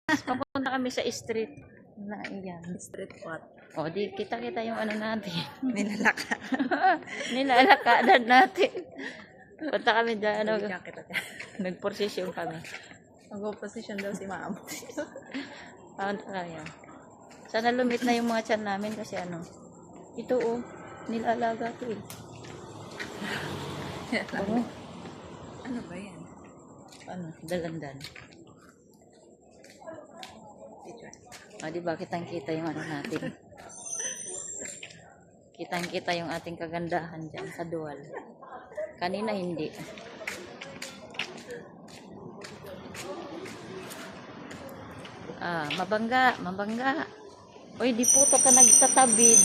Papunta kami sa street na iyan. Street pot. O, di kita-kita yung ano natin. Nilalaka. Nilalakadan natin. Punta kami dyan, ano, Kita. nagprosesyon kami. Mag-opposition daw si ma'am. Punta kami. Sana lumit na yung mga tiyan namin kasi ano, ito oh, nilalaga to eh. Oo. Ano ba yan? Ano, dalandan. O, diba, kitang-kita yung ano natin. Kitang-kita yung ating kagandahan dyan sa dual. Kanina hindi. Ah, mabangga, mabangga. Uy, di puto ka nagtatabid.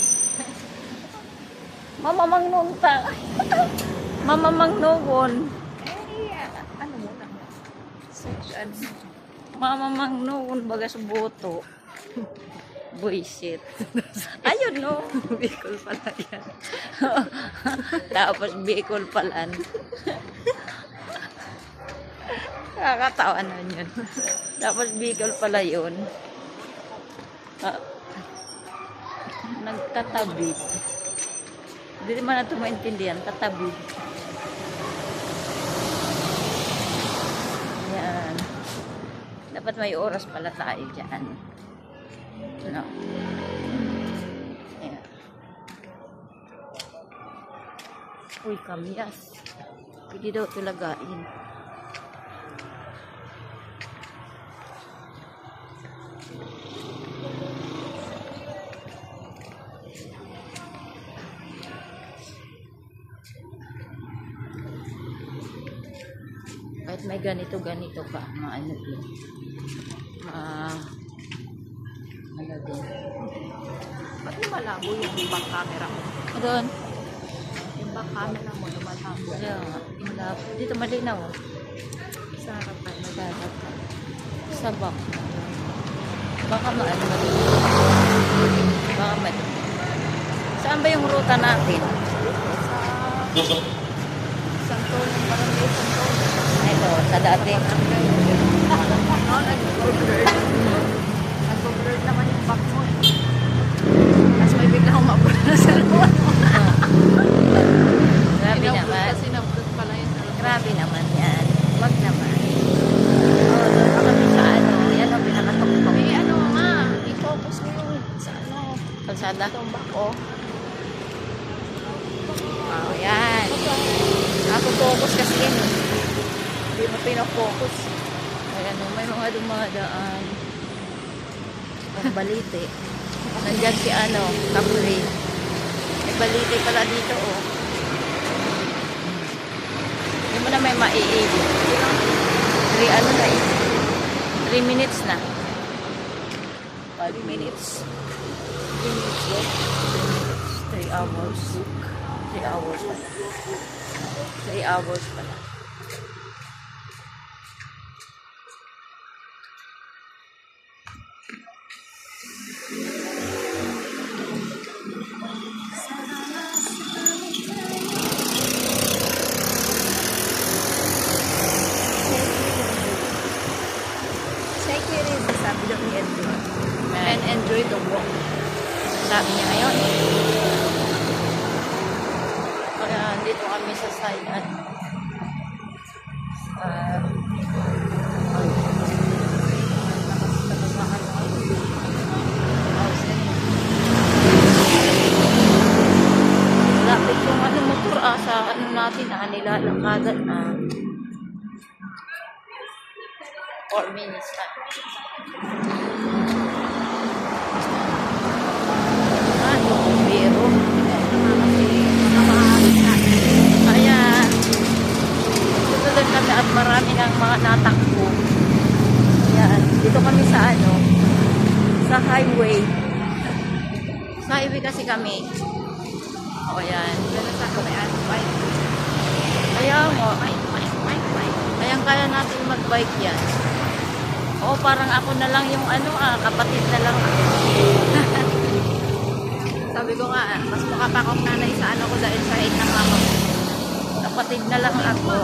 Mamamang noon ta. Mamamang noon. Ano muna? Search ano? Mamamang noon bagas boto. Buisit. Ayun no. Bicol pala yan. Tapos Bicol palan. Kakatawa na yun. Tapos Bicol pala yun. Ah, nagtatabid. Hindi naman natin maintindihan. Tatabid. Yan. Dapat may oras pala tayo dyan. No. Ayan. Uy, kamyas. Pwede daw ito lagain. Kahit may ganito-ganito pa, maano din. Ano din. Ba't lumalabo yung back camera mo? Doon. Yung back camera mo lumalabo. Kaya nga, malabo. Dito malinaw. Sa harapan. Magharap ka. Sa back. Baka maano. Baka maano. Saan ba yung ruta natin? Sa Santol, barangay Santol. Ito, sa dati. Nag-blurred naman yung back mo. Tapos may bigla akong mabura na sa luwan. Grabe naman. Kasi na-blurred pala yun. Grabe naman yan. Wag naman. Oh, doon pa kami sa ano. Yan o, pinakatok-tok. May ano nga, i-focus mo yung sa ano. Kalsada. Itong back ko. Oh, yan. Ako focus kasi yan. Hindi mo pinafocus. Ayan o, may mga dumadaan. Ang balite. Nandyan si ano, Capri. May balite pala dito oh. Hindi mo na may maiigit. 3 ano na eh. 3 minutes na. 5 minutes. 3 minutes left. 3 hours. 3 hours pala. 3 hours pala. Take it easy, sabi daw ni Edwin. And enjoy the walk. Sabi niya ngayon. Kaya dito kami sa Sayan. Lapit yung ano motor sa ano natin nilalakadan 4 minutes na. Ano, pero kaya susunod kami at marami ng mga natakbo. Yan, dito kami sa ano, sa highway. Sa highway kasi kami. O yan. Dala sa kamayaan, bike. Kaya mo, Bike. kaya natin mag-bike yan. O parang ako na lang yung ano kapatid na lang ako. Sabi ko nga, mas mukha pa akong nanay sa ano ko dahil sa height ng mama ko. Kapatid na lang ako.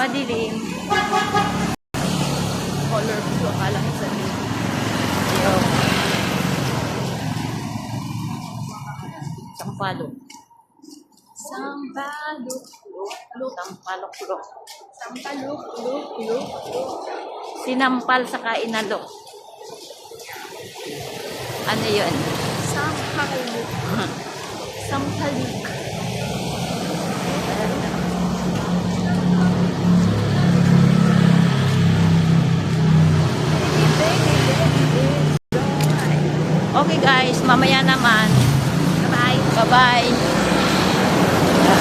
Madilim. Color blue. Sampalok. Sampalok. Luk. Sampalok, lok. Sampalok. Luk. Luk. Luk. Sinampal sa inalok. Ano yun? Sampalok. Sampalik. Okay guys, mamaya naman. Bye. Bye-bye.